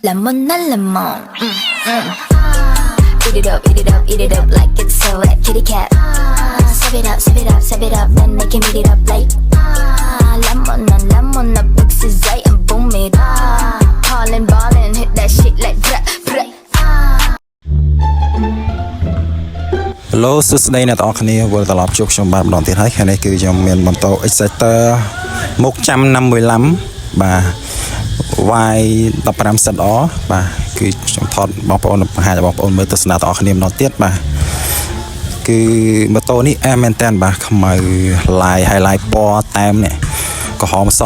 lemon and lemon. Eat it up, eat it up, eat it up like it's so wet. Kitty cat. Sip it up, sip it up, sip it up, then they can beat it up like lemon up, mixes right and boom it up. Ballin', ballin', hit that shit like brah, brah. Hello សួស្តីអ្នកទាំងអស់គ្នាវិលត្រឡប់ជួបខ្ញុំបាទម្ដងទៀតហើយថ្ងៃនេះគឺខ្ញុំមានបន្ត Exciter មុខចាំណាំមួយឡាំបាទ Y15ZR បាទគឺខ្ញុំថតបងប្អូនបង្ហាញបងប្អូនមើលទស្សនាទាំងអស់គ្នាម្ដងទៀតបាទគឺម៉ូតូនេះមែនតើបាទខ្មៅ highlight ពណ៌តែមនេះក្រហមស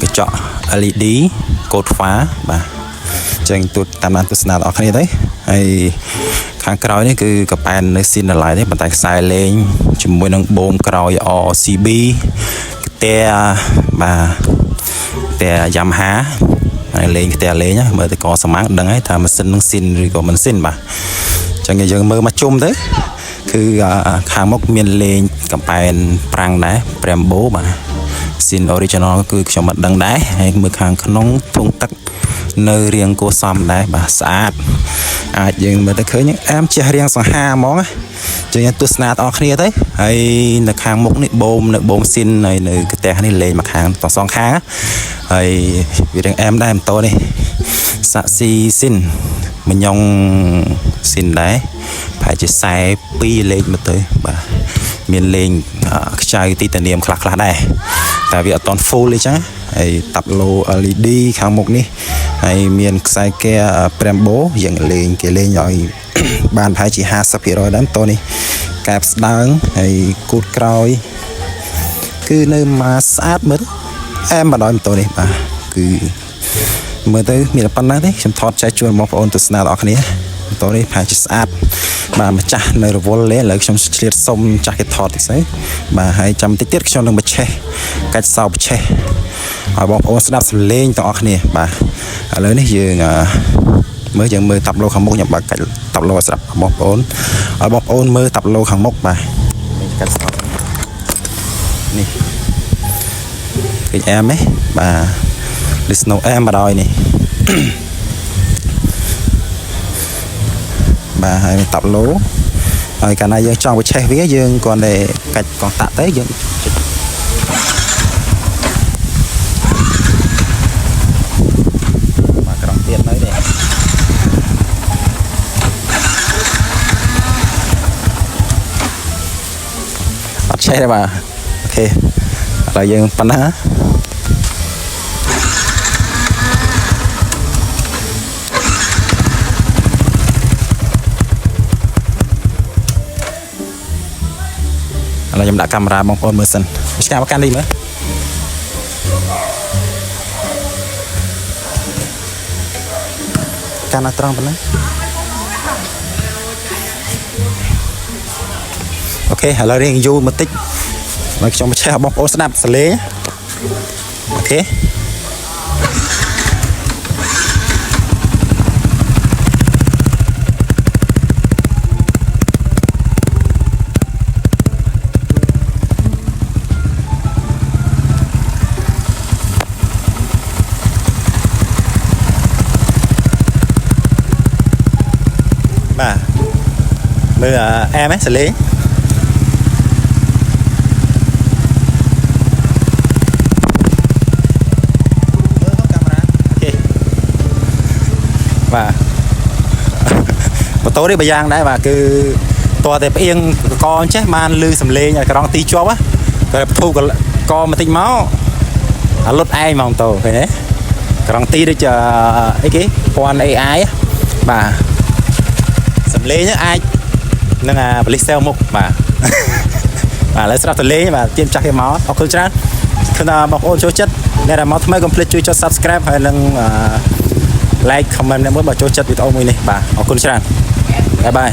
កញ្ចក់ LED កូដហ្វាបាទចឹងទូតាមដានទស្សនាទាំងអស់គ្នាទៅហើយខាងក្រោយនេះគឺកប៉ែននៅស៊ីនឡៃនេះប៉ុន្តែខ្សែលេងជាមួយនឹងបូមក្រោយ RCB ខ្ទះបាទខ្ទះ Yamaha ហើយលេងខ្ទះលេងមើលទៅកស្មាំងដឹងហើយថាម៉ាស៊ីននឹងស៊ីនឬក៏មិនស៊ីនបាទចឹងយើងមើលមកជុំទៅគឺខាងមុខមានលេងកំប៉ែនប្រាំងដែរ Brembo បាទស៊ីន original គឺខ្ញុំមិនដឹងដែរហើយមើលខាងក្នុងធុងទឹកនៅរៀងគួរសមដែរបាទស្អាតអាចយើងមើលទៅឃើញជះរៀងសង្ហាហ្មងចឹងទស្សនាទាំងអស់គ្នាទៅហើយនៅខាងមុខនេះបូមនៅបូមស៊ីនហើយនៅផ្ទះនេះលេងមកខាងទាំងសងខាងហើយវារៀងដែរម៉ូតូនេះសាក់ស៊ីស៊ីនមញងស៊ីនដែរប្រហែលជា42លេខមកទៅបាទមានលេងខ្ចៅទីតានាមខ្លះដែរតែវាអត់តន់ full ទេចឹងហើយតាប់ឡូ LED ខាងមុខនេះហើយមានខ្សែកែ Brembo យើងគេលេងឲ្យបានប្រហែលជា 50% ដែរតោះនេះកែបស្ដើងហើយគូតក្រោយគឺនៅមកស្អាតមើលមកដល់ម៉ូតូនេះបាទគឺមើលទៅមានប៉ុណ្ណាទេខ្ញុំថតចែកជូនបងប្អូនទស្សនាទាំងអស់គ្នាម៉ូតូនេះប្រហែលជាស្អាតបាទម្ចាស់នៅរវល់លេឥឡូវខ្ញុំឆ្លៀតសុំចាស់គេថតតិចទៅបាទហើយចាំតិចទៀតខ្ញុំនឹងបញ្ឆេះកាច់សោបញ្ឆេះឲ្យបងប្អូនស្ដាប់សំឡេងទាំងអស់គ្នាបាទឥឡូវនេះយើងមើលតាប់ឡូខាងមុខខ្ញុំបើកកាច់តាប់ឡូឲ្យស្ដាប់បងប្អូនឲ្យបងប្អូនមើលតាប់ឡូខាងមុខបាទកាច់សោនេះឃើញអែមទេបាទ Listen អែមមកដល់នេះបាទហើយតាប់ឡូហើយកាលណាយើងចង់បញ្ឆេះវាយើងគ្រាន់តែកាច់កងតាក់ទៅយើងមកក្រោមទៀតនៅនេះអត់ឆេះទេបាទអូខេឥឡូវយើងប៉ុណ្ណាខ្ញុំដាក់កាមេរ៉ាបងប្អូនមើលសិនឆ្កាមកកាន់នេះមើលកាន់ឲ្យត្រង់ប៉ុណ្ណឹងអូខេឥឡូវរៀងយូរបន្តិចមកខ្ញុំបញ្ឆេះបងប្អូនស្ដាប់សលេងអូខេបាទមើលអែមហ៎សលេងមើលកាមេរ៉ាអូខេបាទម៉ូតូនេះបើយ៉ាងដែរបាទគឺតើតែផ្អៀងកអញ្ចេះបានលឺសំឡេងឲ្យក្រងទីជាប់តែធូរកបន្តិចមកអាលុតឯងមកម៉ូតូឃើញទេក្រងទីដូចអីគេពណ៌ AI បាទសំឡេងអាចនឹងបលិសសែលមុខបាទបាទឥឡូវស្ដាប់តលេងបាទទៀមចាស់គេមកអរគុណច្រើនគឺថាបងប្អូនចូលចិត្តអ្នកដែលមកថ្មីកុំភ្លេចជួយចុច Subscribe ហើយនឹង Like Comment មួយបើចូលចិត្តវីដេអូមួយនេះបាទអរគុណច្រើនបាយបាយ